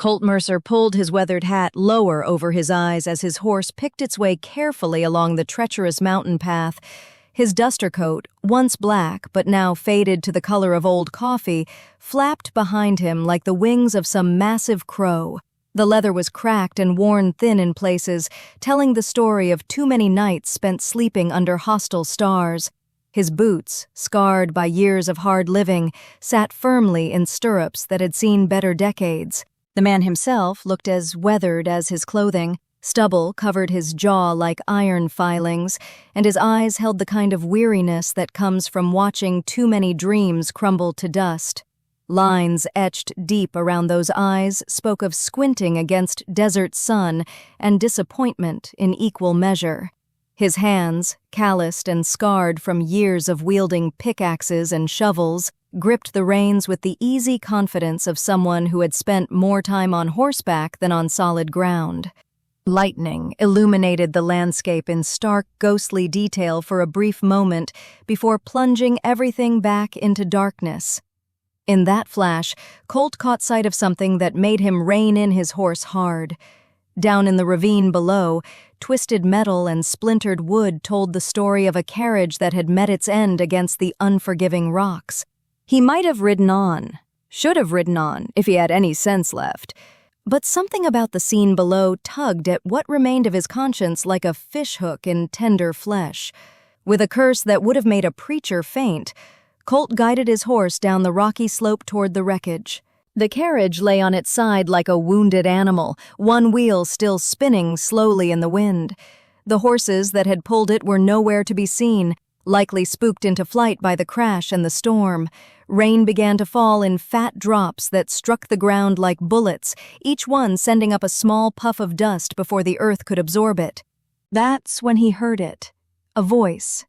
Colt Mercer pulled his weathered hat lower over his eyes as his horse picked its way carefully along the treacherous mountain path. His duster coat, once black but now faded to the color of old coffee, flapped behind him like the wings of some massive crow. The leather was cracked and worn thin in places, telling the story of too many nights spent sleeping under hostile stars. His boots, scarred by years of hard living, sat firmly in stirrups that had seen better decades. The man himself looked as weathered as his clothing. Stubble covered his jaw like iron filings, and his eyes held the kind of weariness that comes from watching too many dreams crumble to dust. Lines etched deep around those eyes spoke of squinting against desert sun and disappointment in equal measure. His hands, calloused and scarred from years of wielding pickaxes and shovels, gripped the reins with the easy confidence of someone who had spent more time on horseback than on solid ground. Lightning illuminated the landscape in stark, ghostly detail for a brief moment before plunging everything back into darkness. In that flash, Colt caught sight of something that made him rein in his horse hard. Down in the ravine below, twisted metal and splintered wood told the story of a carriage that had met its end against the unforgiving rocks. He might have ridden on, should have ridden on, if he had any sense left. But something about the scene below tugged at what remained of his conscience like a fishhook in tender flesh. With a curse that would have made a preacher faint, Colt guided his horse down the rocky slope toward the wreckage. The carriage lay on its side like a wounded animal, one wheel still spinning slowly in the wind. The horses that had pulled it were nowhere to be seen, likely spooked into flight by the crash and the storm. Rain began to fall in fat drops that struck the ground like bullets, each one sending up a small puff of dust before the earth could absorb it. That's when he heard it. A voice,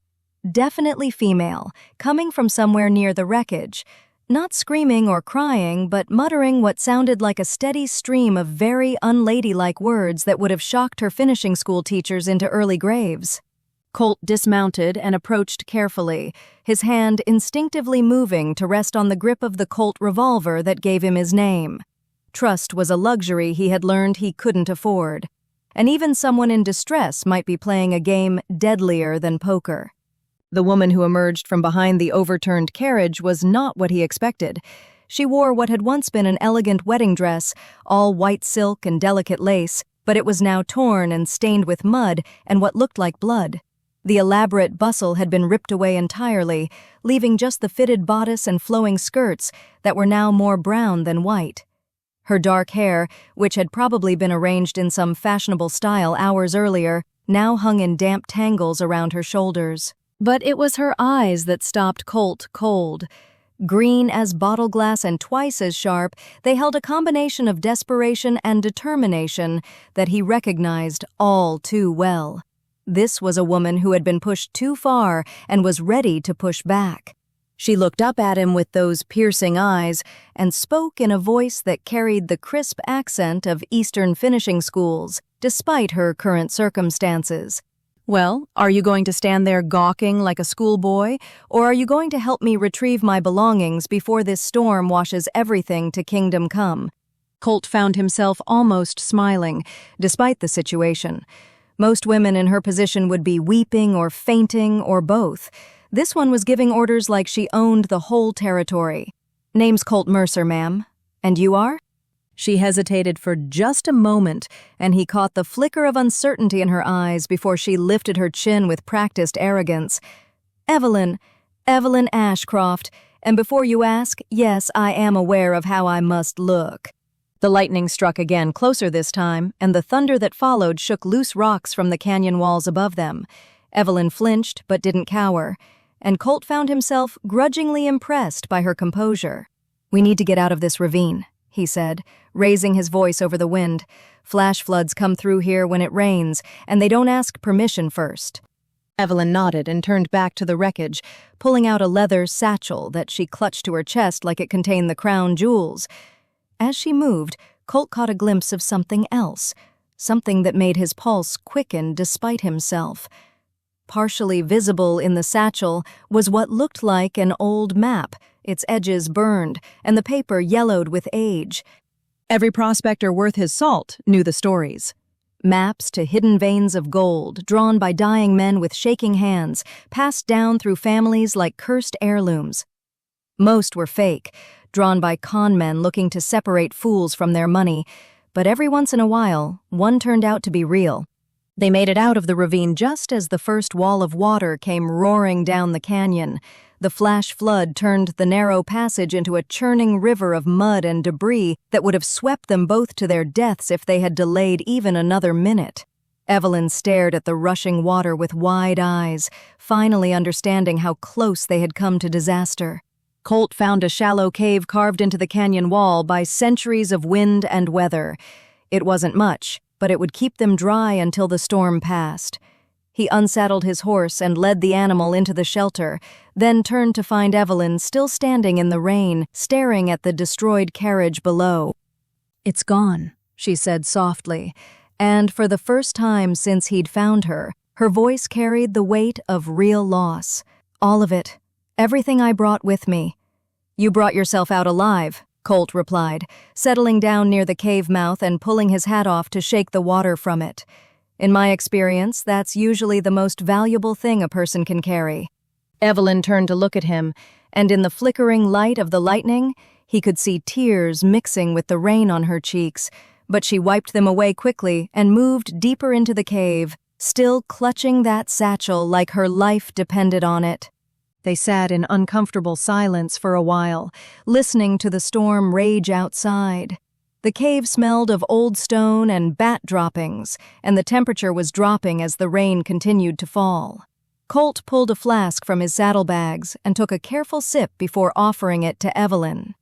definitely female, coming from somewhere near the wreckage. Not screaming or crying, but muttering what sounded like a steady stream of very unladylike words that would have shocked her finishing school teachers into early graves. Colt dismounted and approached carefully, his hand instinctively moving to rest on the grip of the Colt revolver that gave him his name. Trust was a luxury he had learned he couldn't afford, and even someone in distress might be playing a game deadlier than poker. The woman who emerged from behind the overturned carriage was not what he expected. She wore what had once been an elegant wedding dress, all white silk and delicate lace, but it was now torn and stained with mud and what looked like blood. The elaborate bustle had been ripped away entirely, leaving just the fitted bodice and flowing skirts that were now more brown than white. Her dark hair, which had probably been arranged in some fashionable style hours earlier, now hung in damp tangles around her shoulders. But it was her eyes that stopped Colt cold. Green as bottle glass and twice as sharp, they held a combination of desperation and determination that he recognized all too well. This was a woman who had been pushed too far and was ready to push back. She looked up at him with those piercing eyes and spoke in a voice that carried the crisp accent of Eastern finishing schools, despite her current circumstances. "Well, are you going to stand there gawking like a schoolboy, or are you going to help me retrieve my belongings before this storm washes everything to kingdom come?" Colt found himself almost smiling, despite the situation. Most women in her position would be weeping or fainting or both. This one was giving orders like she owned the whole territory. "Name's Colt Mercer, ma'am. And you are?" She hesitated for just a moment, and he caught the flicker of uncertainty in her eyes before she lifted her chin with practiced arrogance. Evelyn Ashcroft, and before you ask, yes, I am aware of how I must look." The lightning struck again, closer this time, and the thunder that followed shook loose rocks from the canyon walls above them. Evelyn flinched but didn't cower, and Colt found himself grudgingly impressed by her composure. "We need to get out of this ravine," he said, raising his voice over the wind. "Flash floods come through here when it rains, and they don't ask permission first." Evelyn nodded and turned back to the wreckage, pulling out a leather satchel that she clutched to her chest like it contained the crown jewels. As she moved, Colt caught a glimpse of something else, something that made his pulse quicken despite himself. Partially visible in the satchel was what looked like an old map, its edges burned and the paper yellowed with age. Every prospector worth his salt knew the stories. Maps to hidden veins of gold, drawn by dying men with shaking hands, passed down through families like cursed heirlooms. Most were fake, drawn by con men looking to separate fools from their money, but every once in a while, one turned out to be real. They made it out of the ravine just as the first wall of water came roaring down the canyon. The flash flood turned the narrow passage into a churning river of mud and debris that would have swept them both to their deaths if they had delayed even another minute. Evelyn stared at the rushing water with wide eyes, finally understanding how close they had come to disaster. Colt found a shallow cave carved into the canyon wall by centuries of wind and weather. It wasn't much, but it would keep them dry until the storm passed. He unsaddled his horse and led the animal into the shelter, then turned to find Evelyn still standing in the rain, staring at the destroyed carriage below. "It's gone," she said softly, and for the first time since he'd found her, her voice carried the weight of real loss. "All of it. Everything I brought with me." "You brought yourself out alive," Colt replied, settling down near the cave mouth and pulling his hat off to shake the water from it. "In my experience, that's usually the most valuable thing a person can carry." Evelyn turned to look at him, and in the flickering light of the lightning, he could see tears mixing with the rain on her cheeks, but she wiped them away quickly and moved deeper into the cave, still clutching that satchel like her life depended on it. They sat in uncomfortable silence for a while, listening to the storm rage outside. The cave smelled of old stone and bat droppings, and the temperature was dropping as the rain continued to fall. Colt pulled a flask from his saddlebags and took a careful sip before offering it to Evelyn.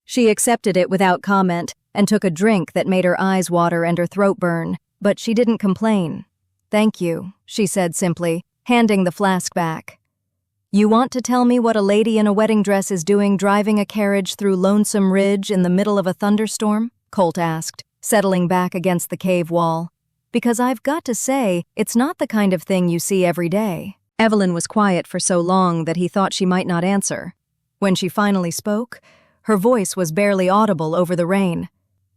She accepted it without comment and took a drink that made her eyes water and her throat burn, but she didn't complain. "Thank you," she said simply, handing the flask back. "You want to tell me what a lady in a wedding dress is doing driving a carriage through Lonesome Ridge in the middle of a thunderstorm?" Colt asked, settling back against the cave wall. "Because I've got to say, it's not the kind of thing you see every day." Evelyn was quiet for so long that he thought she might not answer. When she finally spoke, her voice was barely audible over the rain.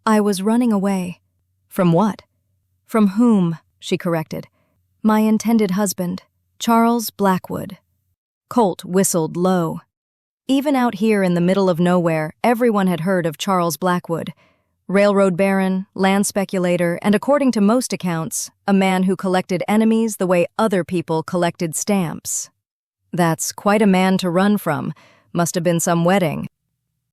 "I was running away." "From what?" "From whom?" she corrected. "My intended husband, Charles Blackwood." Colt whistled low. Even out here in the middle of nowhere, everyone had heard of Charles Blackwood. Railroad baron, land speculator, and according to most accounts, a man who collected enemies the way other people collected stamps. "That's quite a man to run from. Must have been some wedding."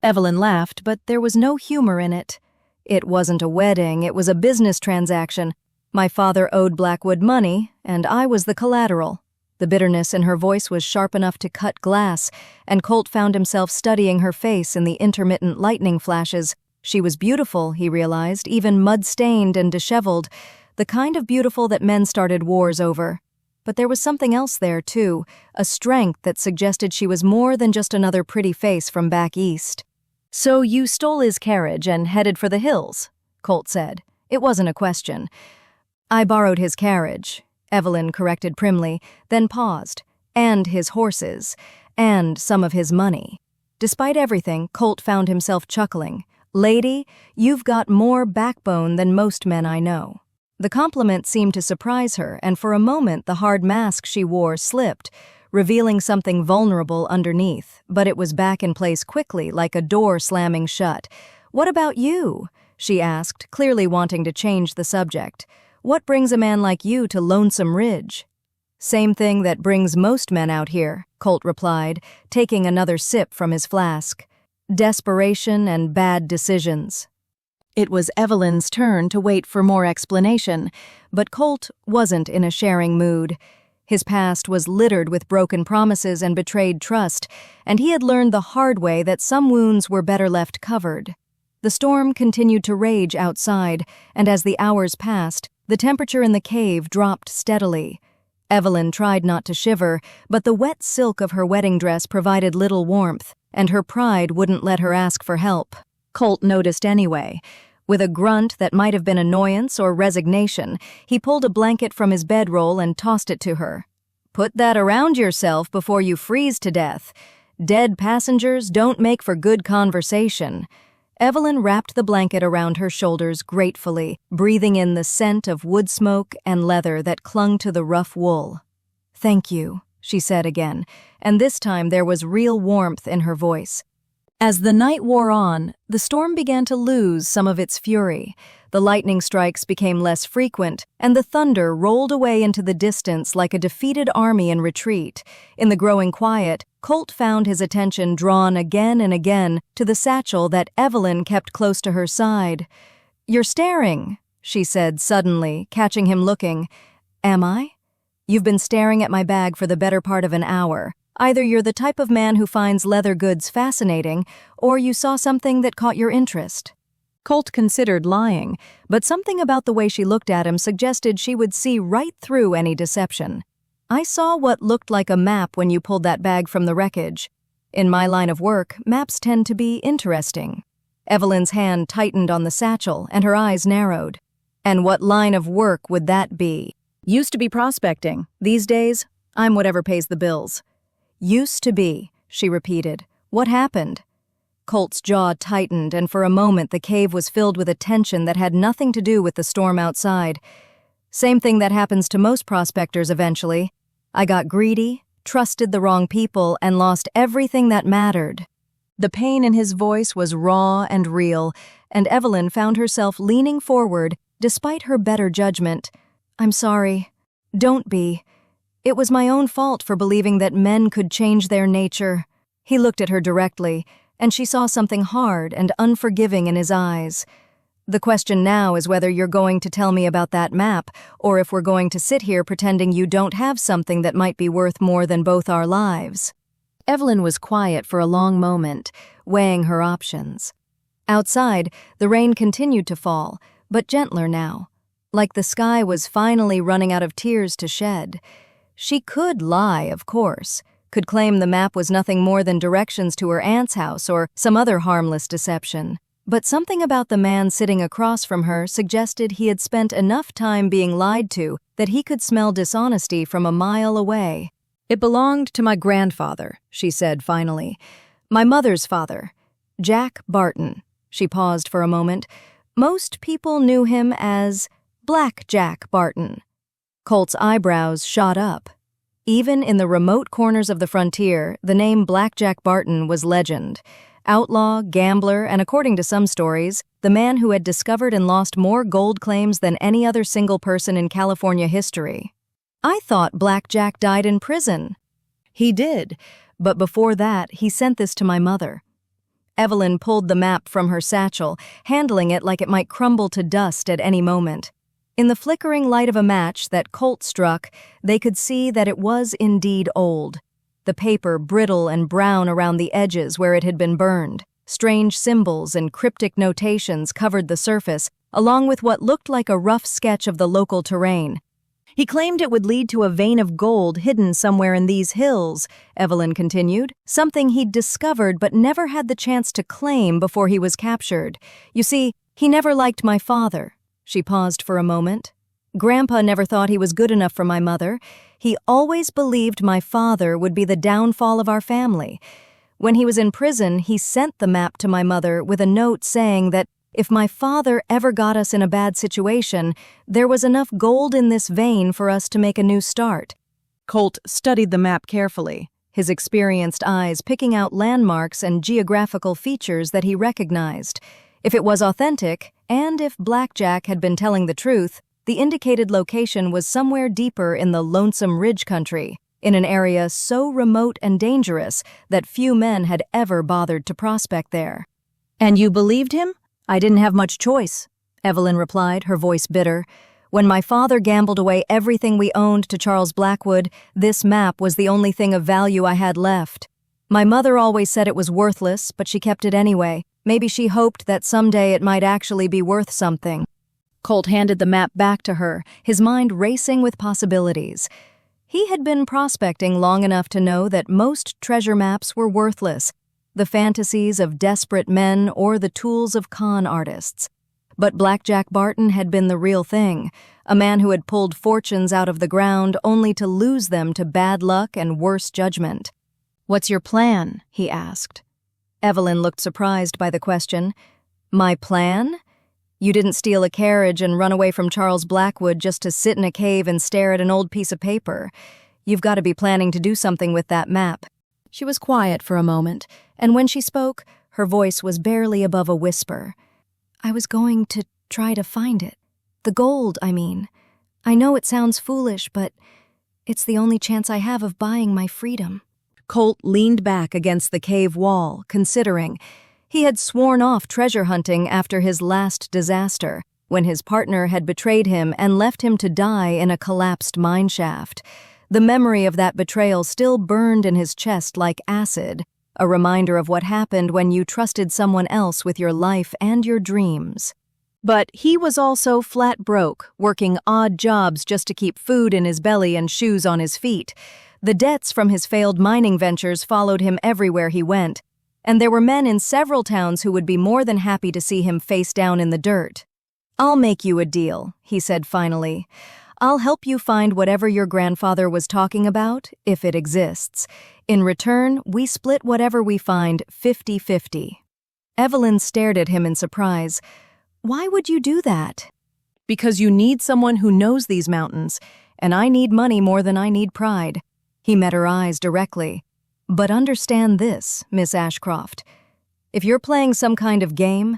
Evelyn laughed, but there was no humor in it. "It wasn't a wedding, it was a business transaction. My father owed Blackwood money, and I was the collateral." The bitterness in her voice was sharp enough to cut glass, and Colt found himself studying her face in the intermittent lightning flashes. She was beautiful, he realized, even mud-stained and disheveled, the kind of beautiful that men started wars over. But there was something else there, too, a strength that suggested she was more than just another pretty face from back east. "So you stole his carriage and headed for the hills?" Colt said. It wasn't a question. "I borrowed his carriage," Evelyn corrected primly, then paused, "and his horses, and some of his money." Despite everything, Colt found himself chuckling. "Lady, you've got more backbone than most men I know." The compliment seemed to surprise her, and for a moment the hard mask she wore slipped, revealing something vulnerable underneath, but it was back in place quickly, like a door slamming shut. "What about you?" she asked, clearly wanting to change the subject. "What brings a man like you to Lonesome Ridge?" "Same thing that brings most men out here," Colt replied, taking another sip from his flask. "Desperation and bad decisions." It was Evelyn's turn to wait for more explanation, but Colt wasn't in a sharing mood. His past was littered with broken promises and betrayed trust, and he had learned the hard way that some wounds were better left covered. The storm continued to rage outside, and as the hours passed, the temperature in the cave dropped steadily. Evelyn tried not to shiver, but the wet silk of her wedding dress provided little warmth, and her pride wouldn't let her ask for help. Colt noticed anyway. With a grunt that might have been annoyance or resignation, he pulled a blanket from his bedroll and tossed it to her. "Put that around yourself before you freeze to death. Dead passengers don't make for good conversation." Evelyn wrapped the blanket around her shoulders gratefully, breathing in the scent of wood smoke and leather that clung to the rough wool. "Thank you," she said again, and this time there was real warmth in her voice. As the night wore on, the storm began to lose some of its fury. The lightning strikes became less frequent, and the thunder rolled away into the distance like a defeated army in retreat. In the growing quiet, Colt found his attention drawn again and again to the satchel that Evelyn kept close to her side. "You're staring," she said suddenly, catching him looking. "Am I? You've been staring at my bag for the better part of an hour. Either you're the type of man who finds leather goods fascinating, or you saw something that caught your interest." Colt considered lying, but something about the way she looked at him suggested she would see right through any deception. "I saw what looked like a map when you pulled that bag from the wreckage. In my line of work, maps tend to be interesting." Evelyn's hand tightened on the satchel, and her eyes narrowed. "And what line of work would that be?" "Used to be prospecting. These days, I'm whatever pays the bills." "Used to be," she repeated. "What happened?" Colt's jaw tightened, and for a moment the cave was filled with a tension that had nothing to do with the storm outside. "Same thing that happens to most prospectors eventually. I got greedy, trusted the wrong people, and lost everything that mattered." The pain in his voice was raw and real, and Evelyn found herself leaning forward despite her better judgment. "I'm sorry. Don't be. It was my own fault for believing that men could change their nature." He looked at her directly, and she saw something hard and unforgiving in his eyes. "The question now is whether you're going to tell me about that map, or if we're going to sit here pretending you don't have something that might be worth more than both our lives." Evelyn was quiet for a long moment, weighing her options. Outside, the rain continued to fall, but gentler now, like the sky was finally running out of tears to shed. She could lie, of course, could claim the map was nothing more than directions to her aunt's house or some other harmless deception. But something about the man sitting across from her suggested he had spent enough time being lied to that he could smell dishonesty from a mile away. "It belonged to my grandfather," she said finally. "My mother's father, Jack Barton." She paused for a moment. "Most people knew him as Black Jack Barton." Colt's eyebrows shot up. Even in the remote corners of the frontier, the name Black Jack Barton was legend. Outlaw, gambler, and according to some stories, the man who had discovered and lost more gold claims than any other single person in California history. "I thought Black Jack died in prison." "He did, but before that, he sent this to my mother." Evelyn pulled the map from her satchel, handling it like it might crumble to dust at any moment. In the flickering light of a match that Colt struck, they could see that it was indeed old. The paper brittle and brown around the edges where it had been burned. Strange symbols and cryptic notations covered the surface, along with what looked like a rough sketch of the local terrain. "He claimed it would lead to a vein of gold hidden somewhere in these hills," Evelyn continued, "something he'd discovered but never had the chance to claim before he was captured. You see, he never liked my father." She paused for a moment. "Grandpa never thought he was good enough for my mother. He always believed my father would be the downfall of our family. When he was in prison, he sent the map to my mother with a note saying that if my father ever got us in a bad situation, there was enough gold in this vein for us to make a new start." Colt studied the map carefully, his experienced eyes picking out landmarks and geographical features that he recognized. If it was authentic, and if Black Jack had been telling the truth, the indicated location was somewhere deeper in the Lonesome Ridge country, in an area so remote and dangerous that few men had ever bothered to prospect there. "And you believed him?" "I didn't have much choice," Evelyn replied, her voice bitter. "When my father gambled away everything we owned to Charles Blackwood, this map was the only thing of value I had left. My mother always said it was worthless, but she kept it anyway. Maybe she hoped that someday it might actually be worth something." Colt handed the map back to her, his mind racing with possibilities. He had been prospecting long enough to know that most treasure maps were worthless, the fantasies of desperate men or the tools of con artists. But Black Jack Barton had been the real thing, a man who had pulled fortunes out of the ground only to lose them to bad luck and worse judgment. "What's your plan?" he asked. Evelyn looked surprised by the question. My plan? You didn't steal a carriage and run away from Charles Blackwood just to sit in a cave and stare at an old piece of paper. You've got to be planning to do something with that map. She was quiet for a moment, and when she spoke, her voice was barely above a whisper. I was going to try to find it. The gold, I mean. I know it sounds foolish, but it's the only chance I have of buying my freedom. Colt leaned back against the cave wall, considering. He had sworn off treasure hunting after his last disaster, when his partner had betrayed him and left him to die in a collapsed mine shaft. The memory of that betrayal still burned in his chest like acid, a reminder of what happened when you trusted someone else with your life and your dreams. But he was also flat broke, working odd jobs just to keep food in his belly and shoes on his feet. The debts from his failed mining ventures followed him everywhere he went, and there were men in several towns who would be more than happy to see him face down in the dirt. I'll make you a deal, he said finally. I'll help you find whatever your grandfather was talking about, if it exists. In return, we split whatever we find 50-50. Evelyn stared at him in surprise. Why would you do that? Because you need someone who knows these mountains, and I need money more than I need pride. He met her eyes directly. But understand this, Miss Ashcroft. If you're playing some kind of game,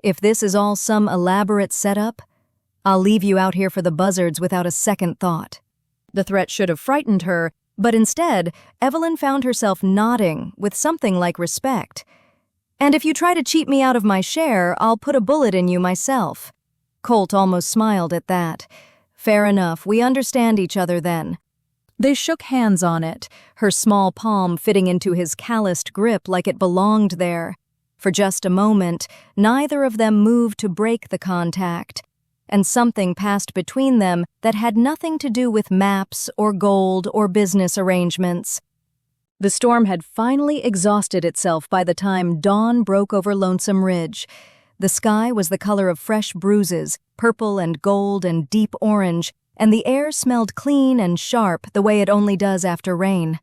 if this is all some elaborate setup, I'll leave you out here for the buzzards without a second thought. The threat should have frightened her, but instead, Evelyn found herself nodding with something like respect. And if you try to cheat me out of my share, I'll put a bullet in you myself. Colt almost smiled at that. Fair enough, we understand each other then. They shook hands on it, her small palm fitting into his calloused grip like it belonged there. For just a moment, neither of them moved to break the contact, and something passed between them that had nothing to do with maps or gold or business arrangements. The storm had finally exhausted itself by the time dawn broke over Lonesome Ridge. The sky was the color of fresh bruises, purple and gold and deep orange, and the air smelled clean and sharp the way it only does after rain.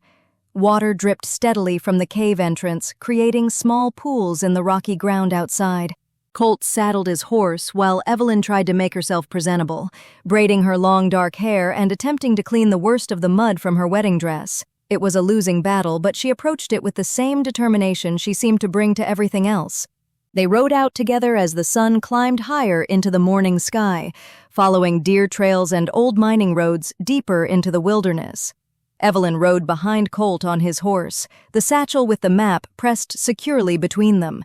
Water dripped steadily from the cave entrance, creating small pools in the rocky ground outside. Colt saddled his horse while Evelyn tried to make herself presentable, braiding her long dark hair and attempting to clean the worst of the mud from her wedding dress. It was a losing battle, but she approached it with the same determination she seemed to bring to everything else. They rode out together as the sun climbed higher into the morning sky, following deer trails and old mining roads deeper into the wilderness. Evelyn rode behind Colt on his horse, the satchel with the map pressed securely between them.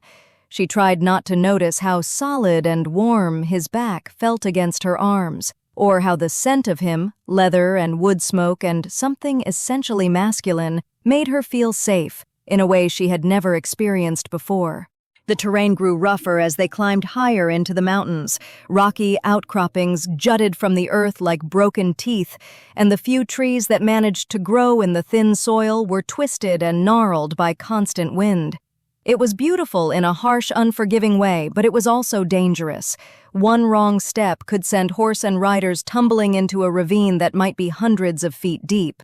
She tried not to notice how solid and warm his back felt against her arms, or how the scent of him, leather and wood smoke and something essentially masculine, made her feel safe in a way she had never experienced before. The terrain grew rougher as they climbed higher into the mountains. Rocky outcroppings jutted from the earth like broken teeth, and the few trees that managed to grow in the thin soil were twisted and gnarled by constant wind. It was beautiful in a harsh, unforgiving way, but it was also dangerous. One wrong step could send horse and riders tumbling into a ravine that might be hundreds of feet deep.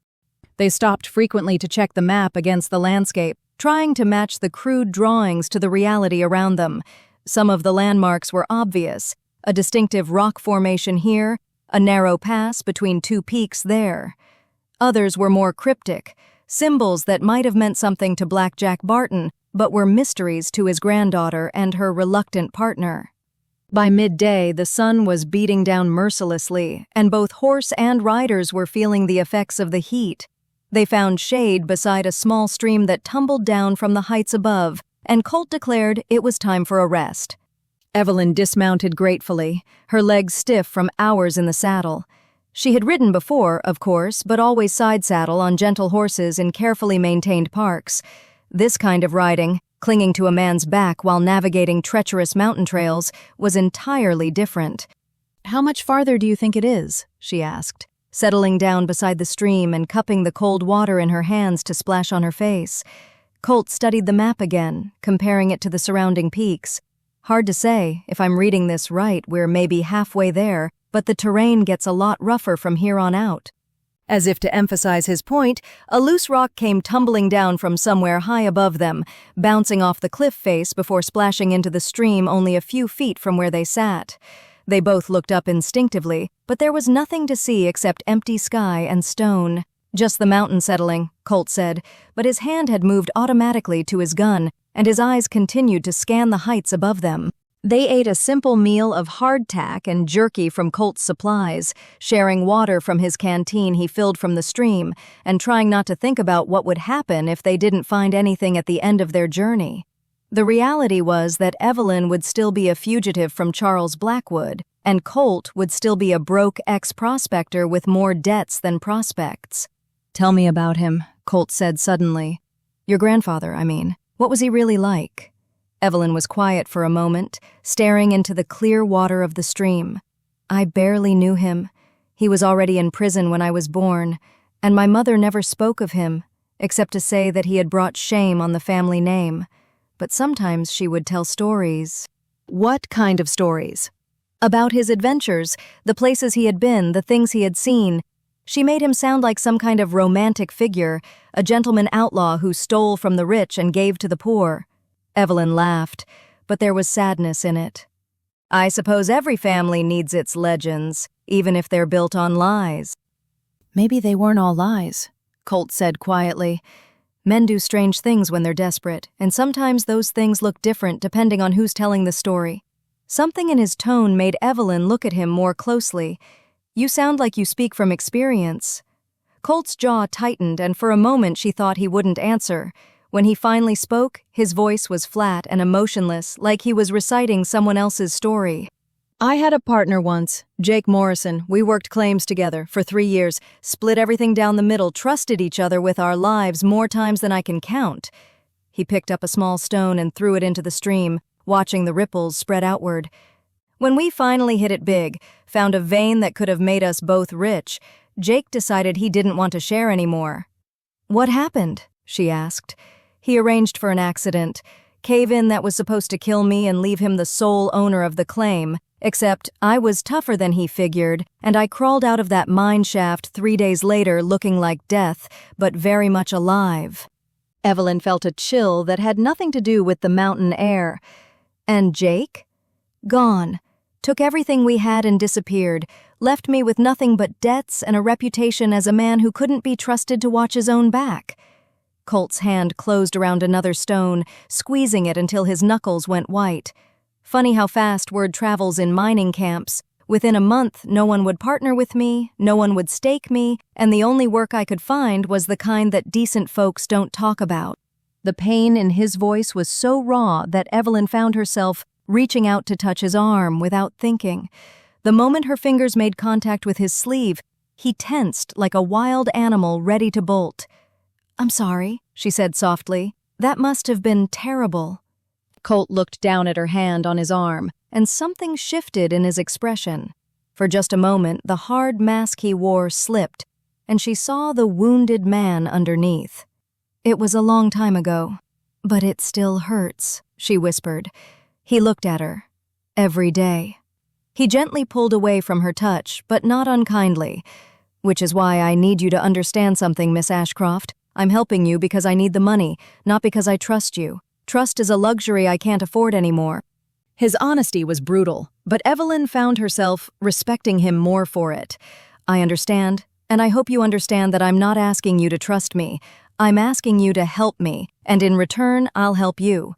They stopped frequently to check the map against the landscape, trying to match the crude drawings to the reality around them. Some of the landmarks were obvious: a distinctive rock formation here, a narrow pass between two peaks there. Others were more cryptic, symbols that might have meant something to Black Jack Barton, but were mysteries to his granddaughter and her reluctant partner. By midday, the sun was beating down mercilessly, and both horse and riders were feeling the effects of the heat. They found shade beside a small stream that tumbled down from the heights above, and Colt declared it was time for a rest. Evelyn dismounted gratefully, her legs stiff from hours in the saddle. She had ridden before, of course, but always side-saddle on gentle horses in carefully maintained parks. This kind of riding, clinging to a man's back while navigating treacherous mountain trails, was entirely different. "How much farther do you think it is?" she asked, settling down beside the stream and cupping the cold water in her hands to splash on her face. Colt studied the map again, comparing it to the surrounding peaks. "Hard to say. If I'm reading this right, we're maybe halfway there, but the terrain gets a lot rougher from here on out." As if to emphasize his point, a loose rock came tumbling down from somewhere high above them, bouncing off the cliff face before splashing into the stream only a few feet from where they sat. They both looked up instinctively, but there was nothing to see except empty sky and stone. "Just the mountain settling," Colt said, but his hand had moved automatically to his gun, and his eyes continued to scan the heights above them. They ate a simple meal of hardtack and jerky from Colt's supplies, sharing water from his canteen he filled from the stream, and trying not to think about what would happen if they didn't find anything at the end of their journey. The reality was that Evelyn would still be a fugitive from Charles Blackwood, and Colt would still be a broke ex-prospector with more debts than prospects. "Tell me about him," Colt said suddenly. "Your grandfather, I mean. What was he really like?" Evelyn was quiet for a moment, staring into the clear water of the stream. "I barely knew him. He was already in prison when I was born, and my mother never spoke of him, except to say that he had brought shame on the family name. But sometimes she would tell stories." "What kind of stories?" "About his adventures, the places he had been, the things he had seen. She made him sound like some kind of romantic figure, a gentleman outlaw who stole from the rich and gave to the poor." Evelyn laughed, but there was sadness in it. "I suppose every family needs its legends, even if they're built on lies." "Maybe they weren't all lies," Colt said quietly. "Men do strange things when they're desperate, and sometimes those things look different depending on who's telling the story." Something in his tone made Evelyn look at him more closely. "You sound like you speak from experience." Colt's jaw tightened, and for a moment she thought he wouldn't answer. When he finally spoke, his voice was flat and emotionless, like he was reciting someone else's story. "I had a partner once, Jake Morrison. We worked claims together for 3 years, split everything down the middle, trusted each other with our lives more times than I can count." He picked up a small stone and threw it into the stream, watching the ripples spread outward. "When we finally hit it big, found a vein that could have made us both rich, Jake decided he didn't want to share anymore." "What happened?" she asked. "He arranged for an accident, cave-in that was supposed to kill me and leave him the sole owner of the claim, except I was tougher than he figured, and I crawled out of that mine shaft 3 days later looking like death, but very much alive." Evelyn felt a chill that had nothing to do with the mountain air. "And Jake?" "Gone. Took everything we had and disappeared, left me with nothing but debts and a reputation as a man who couldn't be trusted to watch his own back." Colt's hand closed around another stone, squeezing it until his knuckles went white. Funny how fast word travels in mining camps. Within a month, no one would partner with me, no one would stake me, and the only work I could find was the kind that decent folks don't talk about. The pain in his voice was so raw that Evelyn found herself reaching out to touch his arm without thinking. The moment her fingers made contact with his sleeve, he tensed like a wild animal ready to bolt. "I'm sorry," she said softly. "That must have been terrible." Colt looked down at her hand on his arm, and something shifted in his expression. For just a moment, the hard mask he wore slipped, and she saw the wounded man underneath. "It was a long time ago, but it still hurts," she whispered. He looked at her. "Every day." He gently pulled away from her touch, but not unkindly. "Which is why I need you to understand something, Miss Ashcroft. I'm helping you because I need the money, not because I trust you. Trust is a luxury I can't afford anymore." His honesty was brutal, but Evelyn found herself respecting him more for it. "I understand, and I hope you understand that I'm not asking you to trust me. I'm asking you to help me, and in return, I'll help you.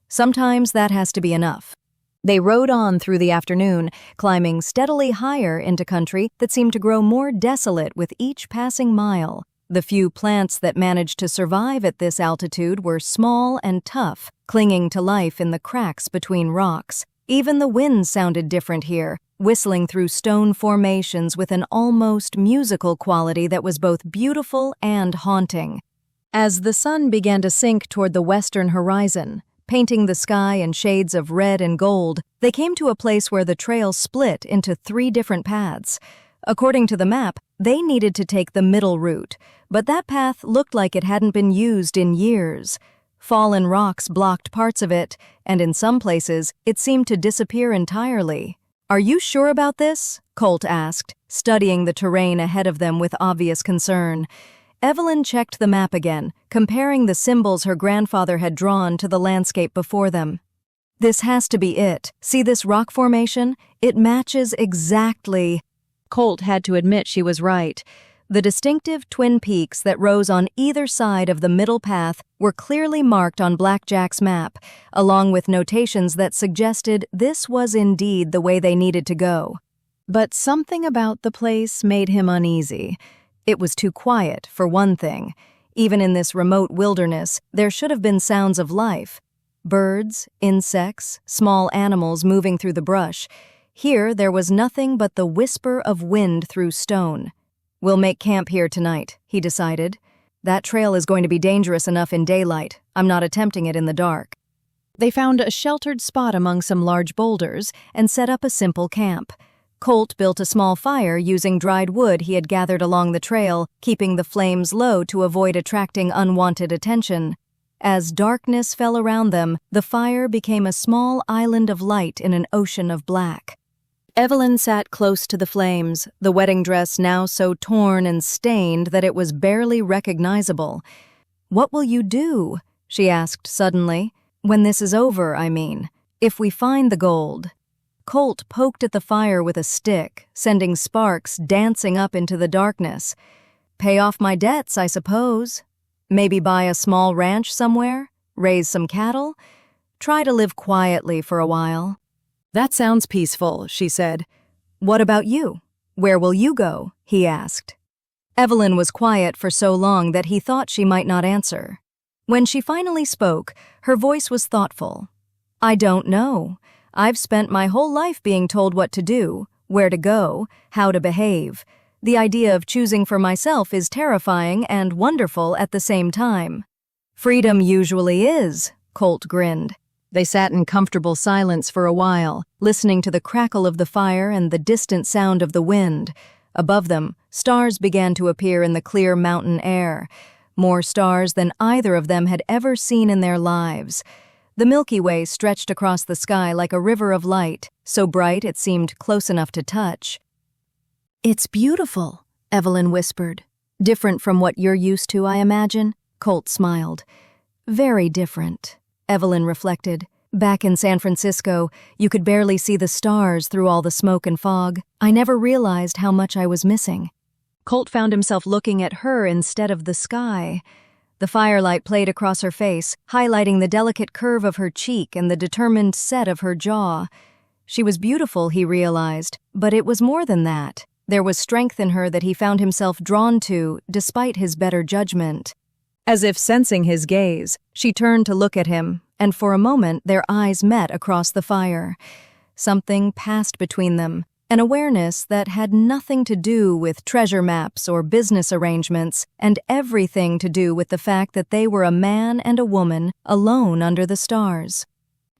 Sometimes that has to be enough." They rode on through the afternoon, climbing steadily higher into country that seemed to grow more desolate with each passing mile. The few plants that managed to survive at this altitude were small and tough, clinging to life in the cracks between rocks. Even the wind sounded different here, whistling through stone formations with an almost musical quality that was both beautiful and haunting. As the sun began to sink toward the western horizon, painting the sky in shades of red and gold, they came to a place where the trail split into 3 different paths. According to the map, they needed to take the middle route, but that path looked like it hadn't been used in years. Fallen rocks blocked parts of it, and in some places, it seemed to disappear entirely. "Are you sure about this?" Colt asked, studying the terrain ahead of them with obvious concern. Evelyn checked the map again, comparing the symbols her grandfather had drawn to the landscape before them. This has to be it. See this rock formation? It matches exactly. Colt had to admit she was right. The distinctive twin peaks that rose on either side of the middle path were clearly marked on Blackjack's map, along with notations that suggested this was indeed the way they needed to go. But something about the place made him uneasy. It was too quiet, for one thing. Even in this remote wilderness, there should have been sounds of life. Birds, insects, small animals moving through the brush. Here there was nothing but the whisper of wind through stone. "We'll make camp here tonight," he decided. "That trail is going to be dangerous enough in daylight. I'm not attempting it in the dark." They found a sheltered spot among some large boulders and set up a simple camp. Colt built a small fire using dried wood he had gathered along the trail, keeping the flames low to avoid attracting unwanted attention. As darkness fell around them, the fire became a small island of light in an ocean of black. Evelyn sat close to the flames, the wedding dress now so torn and stained that it was barely recognizable. "What will you do?" she asked suddenly. "When this is over, I mean. If we find the gold." Colt poked at the fire with a stick, sending sparks dancing up into the darkness. "Pay off my debts, I suppose. Maybe buy a small ranch somewhere? Raise some cattle? Try to live quietly for a while." "That sounds peaceful," she said. "What about you? Where will you go?" he asked. Evelyn was quiet for so long that he thought she might not answer. When she finally spoke, her voice was thoughtful. "I don't know. I've spent my whole life being told what to do, where to go, how to behave. The idea of choosing for myself is terrifying and wonderful at the same time." "Freedom usually is," Colt grinned. They sat in comfortable silence for a while, listening to the crackle of the fire and the distant sound of the wind. Above them, stars began to appear in the clear mountain air, more stars than either of them had ever seen in their lives. The Milky Way stretched across the sky like a river of light, so bright it seemed close enough to touch. "It's beautiful," Evelyn whispered. "Different from what you're used to, I imagine?" Colt smiled. "Very different," Evelyn reflected. "Back in San Francisco, you could barely see the stars through all the smoke and fog. I never realized how much I was missing." Colt found himself looking at her instead of the sky. The firelight played across her face, highlighting the delicate curve of her cheek and the determined set of her jaw. She was beautiful, he realized, but it was more than that. There was strength in her that he found himself drawn to, despite his better judgment. As if sensing his gaze, she turned to look at him, and for a moment their eyes met across the fire. Something passed between them, an awareness that had nothing to do with treasure maps or business arrangements, and everything to do with the fact that they were a man and a woman alone under the stars.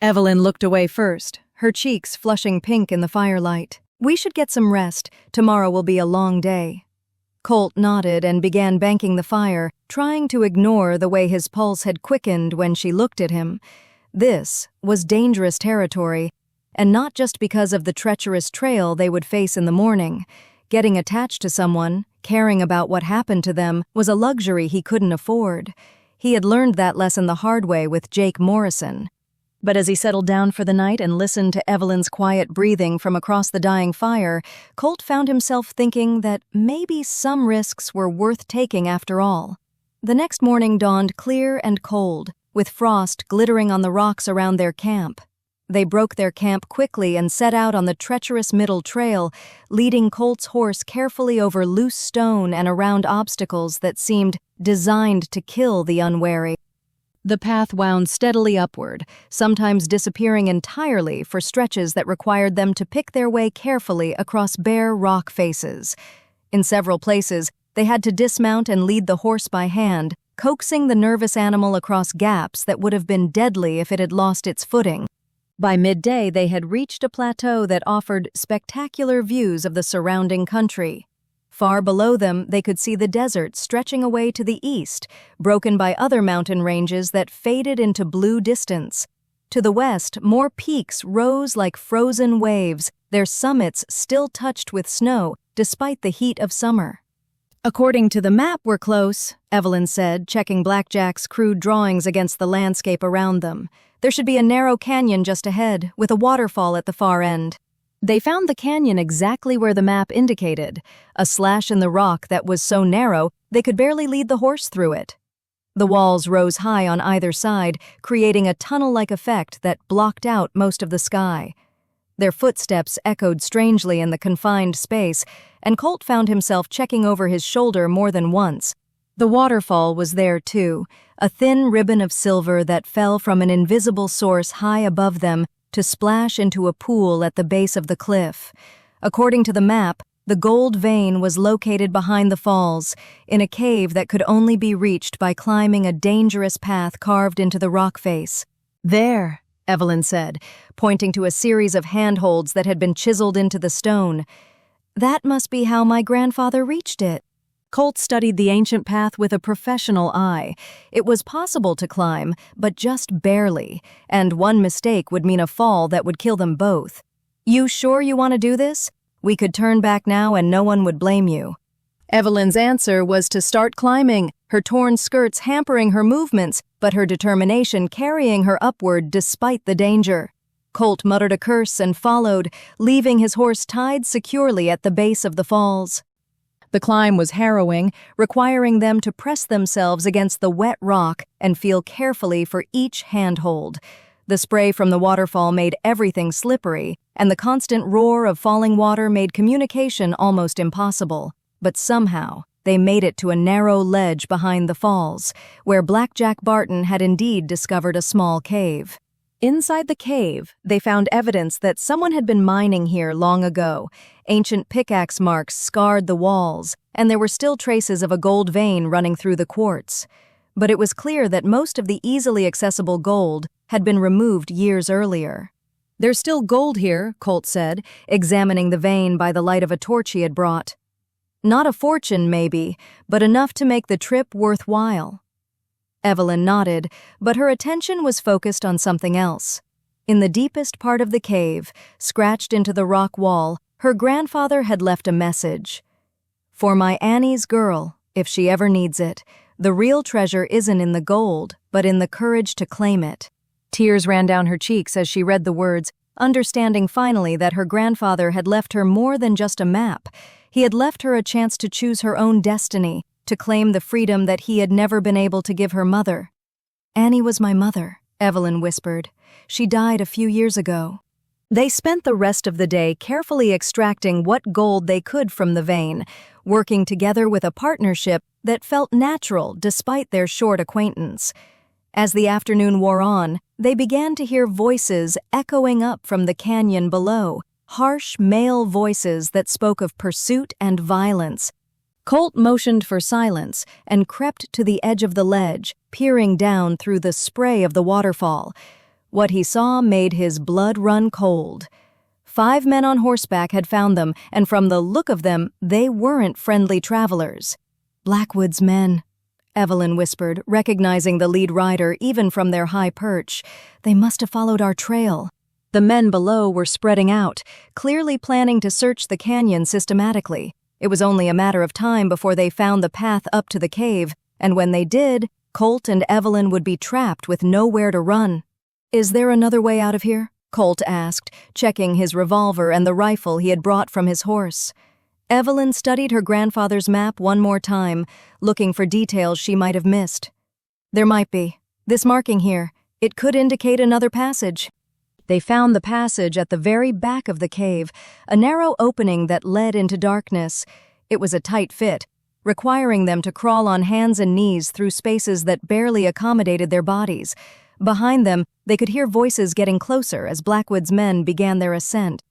Evelyn looked away first, her cheeks flushing pink in the firelight. "We should get some rest. Tomorrow will be a long day." Colt nodded and began banking the fire, trying to ignore the way his pulse had quickened when she looked at him. This was dangerous territory, and not just because of the treacherous trail they would face in the morning. Getting attached to someone, caring about what happened to them, was a luxury he couldn't afford. He had learned that lesson the hard way with Jake Morrison. But as he settled down for the night and listened to Evelyn's quiet breathing from across the dying fire, Colt found himself thinking that maybe some risks were worth taking after all. The next morning dawned clear and cold, with frost glittering on the rocks around their camp. They broke their camp quickly and set out on the treacherous middle trail, leading Colt's horse carefully over loose stone and around obstacles that seemed designed to kill the unwary. The path wound steadily upward, sometimes disappearing entirely for stretches that required them to pick their way carefully across bare rock faces. In several places, they had to dismount and lead the horse by hand, coaxing the nervous animal across gaps that would have been deadly if it had lost its footing. By midday, they had reached a plateau that offered spectacular views of the surrounding country. Far below them, they could see the desert stretching away to the east, broken by other mountain ranges that faded into blue distance. To the west, more peaks rose like frozen waves, their summits still touched with snow despite the heat of summer. "According to the map, we're close," Evelyn said, checking Blackjack's crude drawings against the landscape around them. "There should be a narrow canyon just ahead, with a waterfall at the far end." They found the canyon exactly where the map indicated, a slash in the rock that was so narrow they could barely lead the horse through it. The walls rose high on either side, creating a tunnel-like effect that blocked out most of the sky. Their footsteps echoed strangely in the confined space, and Colt found himself checking over his shoulder more than once. The waterfall was there too, a thin ribbon of silver that fell from an invisible source high above them to splash into a pool at the base of the cliff. According to the map, the gold vein was located behind the falls, in a cave that could only be reached by climbing a dangerous path carved into the rock face. "There," Evelyn said, pointing to a series of handholds that had been chiseled into the stone. "That must be how my grandfather reached it." Colt studied the ancient path with a professional eye. It was possible to climb, but just barely, and one mistake would mean a fall that would kill them both. "You sure you want to do this? We could turn back now and no one would blame you." Evelyn's answer was to start climbing, her torn skirts hampering her movements, but her determination carrying her upward despite the danger. Colt muttered a curse and followed, leaving his horse tied securely at the base of the falls. The climb was harrowing, requiring them to press themselves against the wet rock and feel carefully for each handhold. The spray from the waterfall made everything slippery, and the constant roar of falling water made communication almost impossible. But somehow, they made it to a narrow ledge behind the falls, where Blackjack Barton had indeed discovered a small cave. Inside the cave, they found evidence that someone had been mining here long ago. Ancient pickaxe marks scarred the walls, and there were still traces of a gold vein running through the quartz. But it was clear that most of the easily accessible gold had been removed years earlier. "There's still gold here," Colt said, examining the vein by the light of a torch he had brought. "Not a fortune, maybe, but enough to make the trip worthwhile." Evelyn nodded, but her attention was focused on something else. In the deepest part of the cave, scratched into the rock wall, her grandfather had left a message. "For my Annie's girl, if she ever needs it, the real treasure isn't in the gold, but in the courage to claim it." Tears ran down her cheeks as she read the words, understanding finally that her grandfather had left her more than just a map. He had left her a chance to choose her own destiny, to claim the freedom that he had never been able to give her mother. "Annie was my mother," Evelyn whispered. "She died a few years ago." They spent the rest of the day carefully extracting what gold they could from the vein, working together with a partnership that felt natural despite their short acquaintance. As the afternoon wore on, they began to hear voices echoing up from the canyon below, harsh male voices that spoke of pursuit and violence. Colt motioned for silence and crept to the edge of the ledge, peering down through the spray of the waterfall. What he saw made his blood run cold. 5 men on horseback had found them, and from the look of them, they weren't friendly travelers. "Blackwood's men," Evelyn whispered, recognizing the lead rider even from their high perch. "They must have followed our trail." The men below were spreading out, clearly planning to search the canyon systematically. It was only a matter of time before they found the path up to the cave, and when they did, Colt and Evelyn would be trapped with nowhere to run. "Is there another way out of here?" Colt asked, checking his revolver and the rifle he had brought from his horse. Evelyn studied her grandfather's map one more time, looking for details she might have missed. "There might be. This marking here, it could indicate another passage." They found the passage at the very back of the cave, a narrow opening that led into darkness. It was a tight fit, requiring them to crawl on hands and knees through spaces that barely accommodated their bodies. Behind them, they could hear voices getting closer as Blackwood's men began their ascent.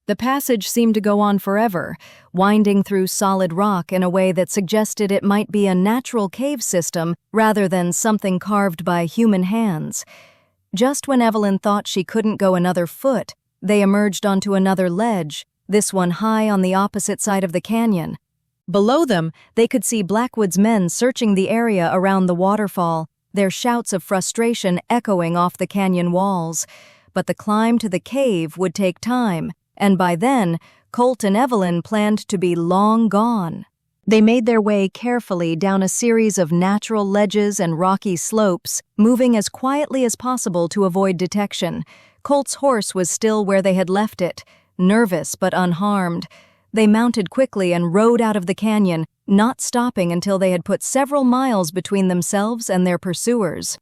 The passage seemed to go on forever, winding through solid rock in a way that suggested it might be a natural cave system rather than something carved by human hands. Just when Evelyn thought she couldn't go another foot, they emerged onto another ledge, this one high on the opposite side of the canyon. Below them, they could see Blackwood's men searching the area around the waterfall, their shouts of frustration echoing off the canyon walls. But the climb to the cave would take time, and by then, Colt and Evelyn planned to be long gone. They made their way carefully down a series of natural ledges and rocky slopes, moving as quietly as possible to avoid detection. Colt's horse was still where they had left it, nervous but unharmed. They mounted quickly and rode out of the canyon, not stopping until they had put several miles between themselves and their pursuers.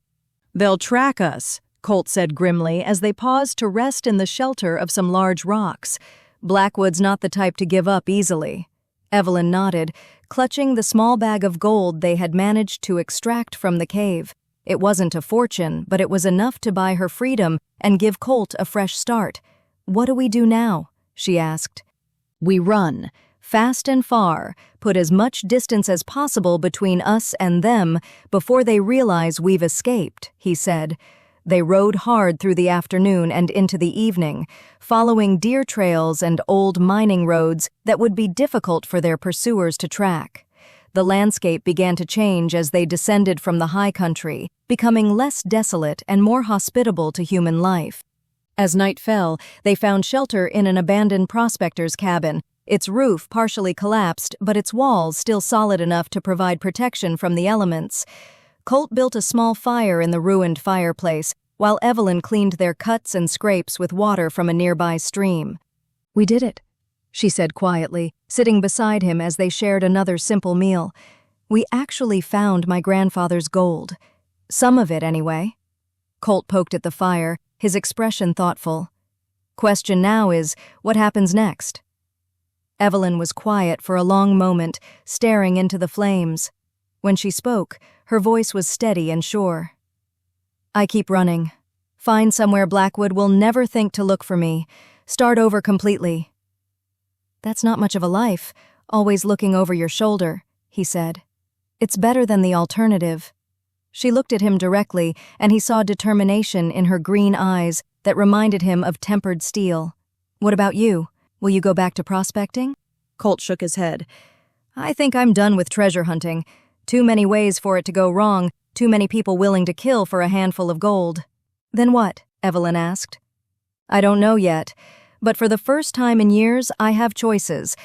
"They'll track us," Colt said grimly as they paused to rest in the shelter of some large rocks. Blackwood's not the type to give up easily. Evelyn nodded, clutching the small bag of gold they had managed to extract from the cave. It wasn't a fortune, but it was enough to buy her freedom and give Colt a fresh start. "What do we do now?" she asked. "We run, fast and far, put as much distance as possible between us and them before they realize we've escaped," he said. They rode hard through the afternoon and into the evening, following deer trails and old mining roads that would be difficult for their pursuers to track. The landscape began to change as they descended from the high country, becoming less desolate and more hospitable to human life. As night fell, they found shelter in an abandoned prospector's cabin, its roof partially collapsed, but its walls still solid enough to provide protection from the elements. Colt built a small fire in the ruined fireplace, while Evelyn cleaned their cuts and scrapes with water from a nearby stream. "We did it," she said quietly, sitting beside him as they shared another simple meal. "We actually found my grandfather's gold. Some of it, anyway." Colt poked at the fire, his expression thoughtful. "Question now is, what happens next?" Evelyn was quiet for a long moment, staring into the flames. When she spoke, her voice was steady and sure. "I keep running. Find somewhere Blackwood will never think to look for me. Start over completely." "That's not much of a life, always looking over your shoulder," he said. "It's better than the alternative." She looked at him directly, and he saw determination in her green eyes that reminded him of tempered steel. "What about you? Will you go back to prospecting?" Colt shook his head. "I think I'm done with treasure hunting. Too many ways for it to go wrong, too many people willing to kill for a handful of gold." "Then what?" Evelyn asked. "I don't know yet, but for the first time in years, I have choices.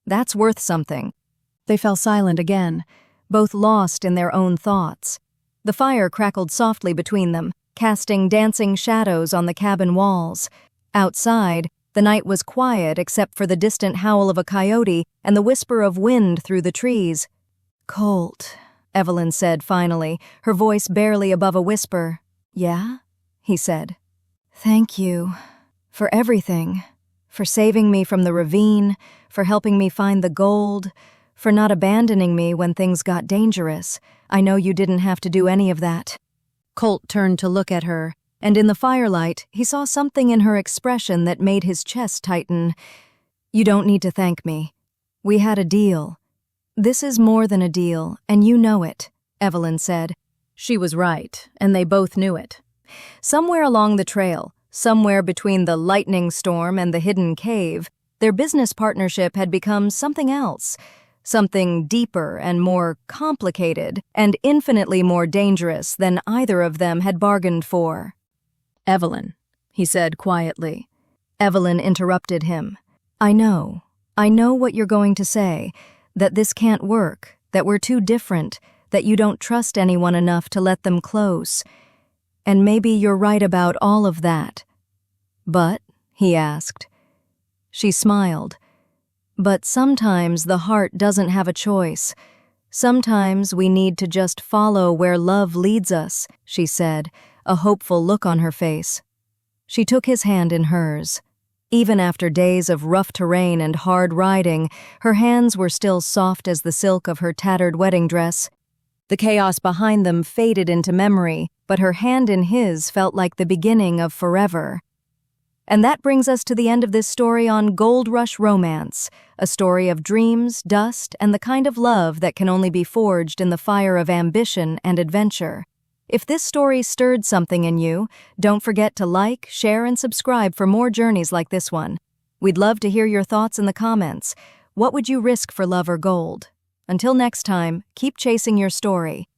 That's worth something." They fell silent again, both lost in their own thoughts. The fire crackled softly between them, casting dancing shadows on the cabin walls. Outside, the night was quiet except for the distant howl of a coyote and the whisper of wind through the trees. "Colt," Evelyn said finally, her voice barely above a whisper. "Yeah?" he said. "Thank you for everything, for saving me from the ravine, for helping me find the gold, for not abandoning me when things got dangerous. I know you didn't have to do any of that." Colt turned to look at her, and in the firelight, he saw something in her expression that made his chest tighten. "You don't need to thank me. We had a deal." "This is more than a deal, and you know it," Evelyn said. She was right, and they both knew it. Somewhere along the trail, somewhere between the lightning storm and the hidden cave, their business partnership had become something else, something deeper and more complicated and infinitely more dangerous than either of them had bargained for. "Evelyn," he said quietly. Evelyn interrupted him. I know what you're going to say, that this can't work, that we're too different, that you don't trust anyone enough to let them close. And maybe you're right about all of that." "But?" he asked. She smiled. "But sometimes the heart doesn't have a choice. Sometimes we need to just follow where love leads us," she said, a hopeful look on her face. She took his hand in hers. Even after days of rough terrain and hard riding, her hands were still soft as the silk of her tattered wedding dress. The chaos behind them faded into memory, but her hand in his felt like the beginning of forever. And that brings us to the end of this story on Gold Rush Romance, a story of dreams, dust, and the kind of love that can only be forged in the fire of ambition and adventure. If this story stirred something in you, don't forget to like, share, and subscribe for more journeys like this one. We'd love to hear your thoughts in the comments. What would you risk for love or gold? Until next time, keep chasing your story.